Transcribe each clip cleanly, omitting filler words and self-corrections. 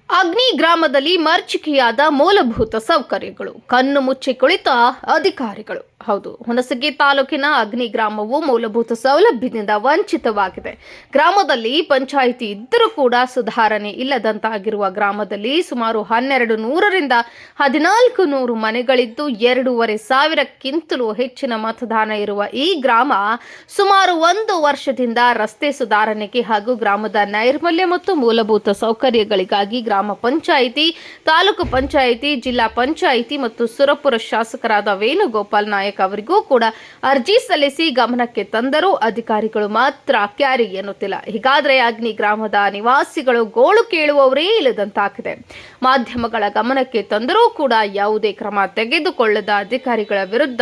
ಅಗ್ನಿ ಗ್ರಾಮದಲ್ಲಿ ಮರ್ಚಿಕೆಯಾದ ಮೂಲಭೂತ ಸೌಕರ್ಯಗಳು, ಕಣ್ಣು ಮುಚ್ಚಿ ಕುಳಿತ ಅಧಿಕಾರಿಗಳು. ಹೌದು, ಹುಣಸಗಿ ತಾಲೂಕಿನ ಅಗ್ನಿ ಗ್ರಾಮವು ಮೂಲಭೂತ ಸೌಲಭ್ಯದಿಂದ ವಂಚಿತವಾಗಿದೆ. ಗ್ರಾಮದಲ್ಲಿ ಪಂಚಾಯಿತಿ ಇದ್ದರೂ ಕೂಡ ಸುಧಾರಣೆ ಇಲ್ಲದಂತಾಗಿರುವ ಗ್ರಾಮದಲ್ಲಿ ಸುಮಾರು 1200ರಿಂದ 1400 ಮನೆಗಳಿದ್ದು 2500ಕ್ಕಿಂತಲೂ ಹೆಚ್ಚಿನ ಮತದಾನ ಇರುವ ಈ ಗ್ರಾಮ ಸುಮಾರು 1 ವರ್ಷದಿಂದ ರಸ್ತೆ ಸುಧಾರಣೆಗೆ ಹಾಗೂ ಗ್ರಾಮದ ನೈರ್ಮಲ್ಯ ಮತ್ತು ಮೂಲಭೂತ ಸೌಕರ್ಯಗಳಿಗಾಗಿ ಗ್ರಾಮ ಪಂಚಾಯಿತಿ, ತಾಲೂಕು ಪಂಚಾಯಿತಿ, ಜಿಲ್ಲಾ ಪಂಚಾಯಿತಿ ಮತ್ತು ಸುರಪುರ ಶಾಸಕರಾದ ವೇಣುಗೋಪಾಲ್ ನಾಯಕ್ ಅವರಿಗೂ ಕೂಡ ಅರ್ಜಿ ಸಲ್ಲಿಸಿ ಗಮನಕ್ಕೆ ತಂದರೂ ಅಧಿಕಾರಿಗಳು ಮಾತ್ರ ಕ್ಯಾರಿ ಎನ್ನುತ್ತಿಲ್ಲ. ಹೀಗಾದರೆ ಅಗ್ನಿ ಗ್ರಾಮದ ನಿವಾಸಿಗಳು ಗೋಳು ಕೇಳುವವರೇ ಇಲ್ಲದಂತಾಗಿದೆ. ಮಾಧ್ಯಮಗಳ ಗಮನಕ್ಕೆ ತಂದರೂ ಕೂಡ ಯಾವುದೇ ಕ್ರಮ ತೆಗೆದುಕೊಳ್ಳದ ಅಧಿಕಾರಿಗಳ ವಿರುದ್ಧ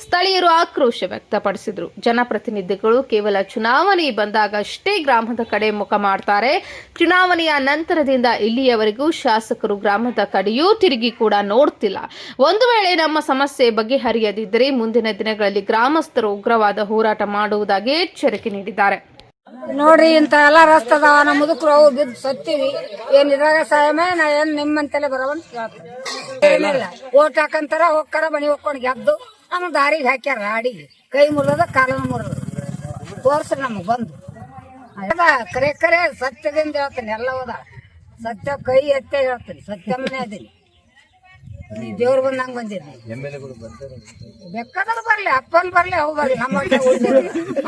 ಸ್ಥಳೀಯರು ಆಕ್ರೋಶ ವ್ಯಕ್ತಪಡಿಸಿದರು. ಜನಪ್ರತಿನಿಧಿಗಳು ಕೇವಲ ಚುನಾವಣೆ ಬಂದಾಗ ಅಷ್ಟೇ ಗ್ರಾಮದ ಕಡೆ ಮುಖ ಮಾಡ್ತಾರೆ. ಚುನಾವಣೆಯ ನಂತರದಿಂದ ಇಲ್ಲಿಯವರೆಗೂ ಶಾಸಕರು ಗ್ರಾಮದ ಕಡೆಯೂ ತಿರುಗಿ ಕೂಡ ನೋಡ್ತಿಲ್ಲ. ಒಂದು ವೇಳೆ ನಮ್ಮ ಸಮಸ್ಯೆ ಬಗೆಹರಿಯದಿದ್ದರೆ ಮುಂದಿನ ದಿನಗಳಲ್ಲಿ ಗ್ರಾಮಸ್ಥರು ಉಗ್ರವಾದ ಹೋರಾಟ ಮಾಡುವುದಾಗಿ ಎಚ್ಚರಿಕೆ ನೀಡಿದ್ದಾರೆ. ನೋಡ್ರಿ, ಇಂತ ಎಲ್ಲ ರಸ್ತೆ ಅದಾವ, ನಮ್ಮ ಮುದುಕರು ಅವು ಬಿದ್ದು ಸತ್ತೀವಿ. ಏನ್ ಇದ್ರಾಗ ಸಾಯಮೇ ನಾ ಏನ್ ನಿಮ್ಮಂತೆಲ್ಲ ಬರವಂತ ಹೇಳ್ತಾರೆ. ಏನಿಲ್ಲ, ಓಟ್ ಹಾಕಂತಾರ ಹೋಗ್ತಾರ, ಮನಿ ಹೋಗ್ಕೊಂಡು ಗೆದ್ದು ನಮ್ಮ ದಾರಿಗೆ ಹಾಕ್ಯಾರ. ಅಡಿಗೆ ಕೈ ಮುರಿದ ಕಾಲನ ಮುರಿದ ತೋರ್ಸ್ರಿ ನಮಗ್ ಬಂದು. ಕರೆ ಕರೆ ಸತ್ಯದಿಂದ ಹೇಳ್ತೀನಿ, ಎಲ್ಲ ಹೋದ ಸತ್ಯ ಕೈ ಎತ್ತೆ ಹೇಳ್ತೀನಿ, ಸತ್ಯಮ್ಮನೇ ಅದೀನಿ. ದೇವ್ರು ಬಂದಂಗ ಬಂದಿದ್ವಿ. ಬೇಕಾದ್ರೆ ಬರ್ಲಿ, ಅಪ್ಪನ್ ಬರ್ಲಿ, ಅವು ಬರ್ಲಿ, ನಮ್ಮ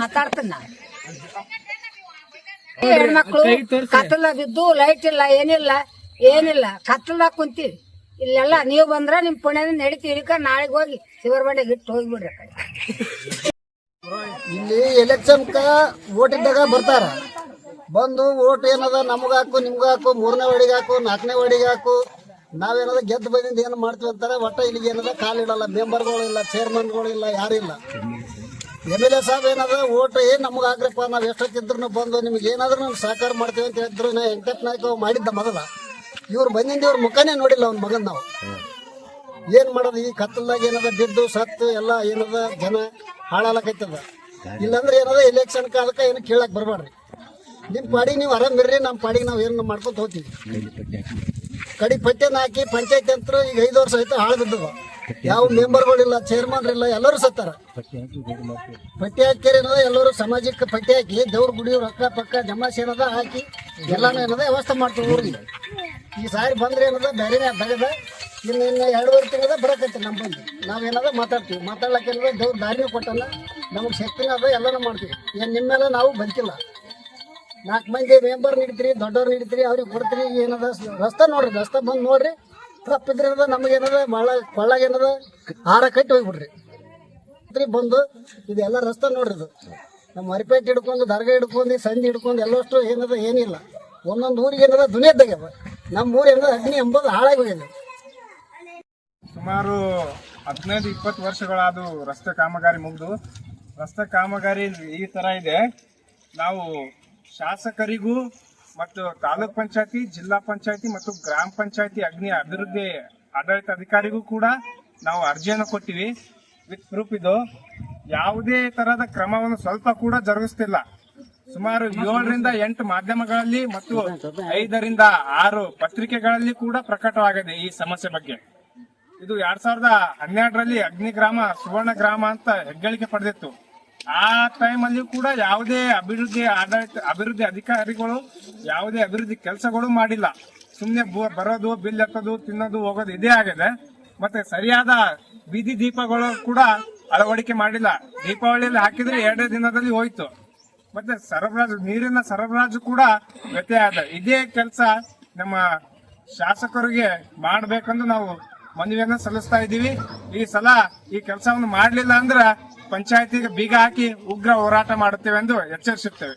ಮಾತಾಡ್ತೀನಿ ನಾ. ಹೆಣ್ಮಕ್ಳು ಕತ್ತಲ ಬಿದ್ದು ಲೈಟ್ ಇಲ್ಲ, ಏನಿಲ್ಲ ಕತ್ತಲ್ದಾಗ ಕುಂತೀವಿ. ಇಲ್ಲೆಲ್ಲ ನೀವು ಬಂದ್ರ ನಿಮ್ ಪುಣ್ಯದ ನಡಿತೀವಿ. ನಾಳೆಗೆ ಹೋಗಿ ಶಿವರ್ ಬಂಡೆಗೆ ಇಟ್ಟು ಹೋಗ್ಬಿಡ್ರಿ. ಇಲ್ಲಿ ಎಲೆಕ್ಷನ್ಕ ಓಟ್ ಇದ್ದಾಗ ಬರ್ತಾರ, ಬಂದು ಓಟ್ ಏನದ ನಮಗಾಕು ನಿಮ್ಗಾಕು, 3ನೇ ವಾರ್ಡಿಗೆ ಹಾಕು, 4ನೇ ವಾರ್ಡಿಗೆ ಹಾಕು, ನಾವೇನದ ಗೆದ್ದು ಬಂದಿಂದ ಏನು ಮಾಡ್ತೀವಿ ಅಂತಾರೆ. ಒಟ್ಟ ಇಲ್ಲಿಗೆ ಏನದ ಕಾಲಿಡಲ್ಲ, ಮೆಂಬರ್ಗಳು ಇಲ್ಲ, ಚೇರ್ಮನ್ಗಳು ಇಲ್ಲ, ಯಾರು ಇಲ್ಲ. MLA ಸಾಹೇಬ್ ಏನದ ಓಟ್ ಏನ್ ನಮ್ಗೆ ಹಾಕ್ರಪ್ಪ, ನಾವ್ ಎಷ್ಟೊತ್ತಿದ್ರು ಬಂದು ನಿಮ್ಗೆ ಏನಾದ್ರೂ ನಾವು ಸಹಕಾರ ಮಾಡ್ತೀವಿ ಅಂತ ಹೇಳಿದ್ರು. ವೆಂಕಟಪ್ಪ ನಾಯ್ಕ ಮಾಡಿದ್ದ ಮೊದಲ, ಇವ್ರು ಬಂದಿಂದ ಇವ್ರ ಮುಖನೇ ನೋಡಿಲ್ಲ ಅವ್ನ ಮಗನ್. ನಾವು ಏನ್ ಮಾಡೋದು, ಈ ಕತ್ತಲ್ದಾಗ ಏನದ ಬಿದ್ದು ಸತ್ತು ಎಲ್ಲ ಏನದ ಜನ ಹಾಳಾಲಕೈತದ. ಇಲ್ಲಾಂದ್ರೆ ಏನದ ಎಲೆಕ್ಷನ್ ಕಾಲಕ್ಕೆ ಏನು ಕೇಳಕ್ ಬರ್ಬೇಡ್ರಿ. ನಿಮ್ ಪಾಡಿಗೆ ನೀವು ಆರಾಮಿರ್ರಿ, ನಮ್ಮ ಪಾಡಿಗೆ ನಾವ್ ಏನು ಮಾಡ್ಕೊಂತ ಹೋಗ್ತೀವಿ. ಕಡಿ ಪಟ್ಟೆನ ಹಾಕಿ ಪಂಚಾಯತ್ ಅಂತ ಈಗ 5 ವರ್ಷ ಆಯ್ತು ಹಾಳು ಬಿದ್ದವ. ಯಾವ ಮೆಂಬರ್ಗಳಿಲ್ಲ, ಚೇರ್ಮನ್ ಇಲ್ಲ, ಎಲ್ಲರೂ ಸತ್ತಾರ. ಪಟ್ಟಿ ಹಾಕಿರಿ ಏನದ, ಎಲ್ಲರೂ ಸಮಾಜಕ್ಕೆ ಪಟ್ಟಿ ಹಾಕಿ ದೇವ್ರ ಗುಡಿ ರೊಕ್ಕ ಪಕ್ಕ ಜಮಾಸಿ ಏನದ ಹಾಕಿ ಎಲ್ಲಾನು ಏನದ ವ್ಯವಸ್ಥೆ ಮಾಡ್ತೀವಿ ಊರಿಗೆ. ಈ ಸಾರಿ ಬಂದ್ರೆ ಏನದ ಬೇರೆನೇ ತಗದ ಇನ್ನು 2.5 ತಿಂಗಳದ ಬರಕೈತಿ. ನಮ್ಮ ಬಂದು ನಾವೇನದ ಮಾತಾಡ್ತೀವಿ. ಮಾತಾಡ್ಲಕ್ಕೆ ಏನದ ದೇವ್ರ ದಾರಿನೂ ಕೊಟ್ಟಲ್ಲ, ನಮಗೆ ಶಕ್ತಿನ ಅದ, ಎಲ್ಲನೂ ಮಾಡ್ತೀವಿ. ಏನು ನಿಮ್ಮೆಲ್ಲ ನಾವು ಬಂತಿಲ್ಲ. 4 ಮಂದಿ ಮೆಂಬರ್ ನೀಡ್ತೀರಿ, ದೊಡ್ಡವ್ರು ನೀಡ್ತೀರಿ, ಅವ್ರಿಗೆ ಕೊಡ್ತೀರಿ. ಏನದ ರಸ್ತೆ ನೋಡ್ರಿ, ರಸ್ತೆ ಬಂದು ನೋಡ್ರಿ. ತಪ್ಪಿದ್ರೆ ಏನದ ನಮಗೇನದ ಕೊಳ್ಳಾಗೇನದ ಹಾರ ಕಟ್ಟಿ ಹೋಗ್ಬಿಡ್ರಿ. ಬಂದು ಇದೆಲ್ಲ ರಸ್ತೆ ನೋಡ್ರಿ. ಇದು ನಮ್ಮ ಹರಿಪೇಟೆ ಹಿಡ್ಕೊಂಡು, ದರ್ಗಾ ಹಿಡ್ಕೊಂಡು, ಸಂಧಿ ಹಿಡ್ಕೊಂಡು ಎಲ್ಲಷ್ಟು ಏನದ ಏನಿಲ್ಲ. ಒಂದೊಂದು ಊರಿಗೆ ಏನದ ದುನಿಯದ್ದಾಗ್ಯದ. ನಮ್ಮ ಊರು ಏನದ ಅಗ್ನಿ ಎಂಬುದು ಹಾಳಾಗಿ ಹೋಗ್ಯದ. ಸುಮಾರು 15-20 ವರ್ಷಗಳಾದ ರಸ್ತೆ ಕಾಮಗಾರಿ ಮುಗಿದು. ರಸ್ತೆ ಕಾಮಗಾರಿ ಈ ತರ ಇದೆ. ನಾವು ಶಾಸಕರಿಗೂ ಮತ್ತು ತಾಲೂಕ್ ಪಂಚಾಯತಿ, ಜಿಲ್ಲಾ ಪಂಚಾಯತಿ ಮತ್ತು ಗ್ರಾಮ ಪಂಚಾಯತಿ ಅಗ್ನಿ ಅಭಿವೃದ್ಧಿ ಆಡಳಿತ ಅಧಿಕಾರಿಗೂ ಕೂಡ ನಾವು ಅರ್ಜಿಯನ್ನು ಕೊಟ್ಟಿವಿ. ವಿತ್ ಪ್ರೂಫ್ ಇದು. ಯಾವುದೇ ತರಹದ ಕ್ರಮವನ್ನು ಸ್ವಲ್ಪ ಕೂಡ ಜರುಗಿಸ್ತಿಲ್ಲ. ಸುಮಾರು 7ರಿಂದ 8 ಮಾಧ್ಯಮಗಳಲ್ಲಿ ಮತ್ತು 5ರಿಂದ 6 ಪತ್ರಿಕೆಗಳಲ್ಲಿ ಕೂಡ ಪ್ರಕಟವಾಗಿದೆ ಈ ಸಮಸ್ಯೆ ಬಗ್ಗೆ. ಇದು 2012ರಲ್ಲಿ ಅಗ್ನಿ ಗ್ರಾಮ ಸುವರ್ಣ ಗ್ರಾಮ ಅಂತ ಹೆಗ್ಗಳಿಕೆ ಪಡೆದಿತ್ತು. ಆ ಟೈಮಲ್ಲಿ ಕೂಡ ಯಾವುದೇ ಅಭಿವೃದ್ಧಿ ಅಧಿಕಾರಿಗಳು ಯಾವುದೇ ಅಭಿವೃದ್ಧಿ ಕೆಲಸಗಳು ಮಾಡಿಲ್ಲ. ಸುಮ್ನೆ ಬರೋದು, ಬಿಲ್ ಎತ್ತೋದು, ತಿನ್ನೋದು, ಹೋಗೋದು ಇದೇ ಆಗಿದೆ. ಮತ್ತೆ ಸರಿಯಾದ ಬೀದಿ ದೀಪಗಳು ಕೂಡ ಅಳವಡಿಕೆ ಮಾಡಿಲ್ಲ. ದೀಪಾವಳಿಯಲ್ಲಿ ಹಾಕಿದ್ರೆ 2 ದಿನದಲ್ಲಿ ಹೋಯ್ತು. ಮತ್ತೆ ನೀರಿನ ಸರಬರಾಜು ಕೂಡ ವ್ಯತ್ಯಯ ಆದ. ಇದೇ ಕೆಲಸ ನಮ್ಮ ಶಾಸಕರಿಗೆ ಮಾಡಬೇಕೆಂದು ನಾವು ಮನವಿಯನ್ನು ಸಲ್ಲಿಸ್ತಾ ಇದ್ದೀವಿ. ಈ ಸಲ ಈ ಕೆಲಸವನ್ನು ಮಾಡಲಿಲ್ಲ ಅಂದ್ರೆ ಪಂಚಾಯತಿಗೆ ಬೀಗ ಹಾಕಿ ಉಗ್ರ ಹೋರಾಟ ಮಾಡುತ್ತೇವೆ ಎಂದು ಎಚ್ಚರಿಸುತ್ತೇವೆ.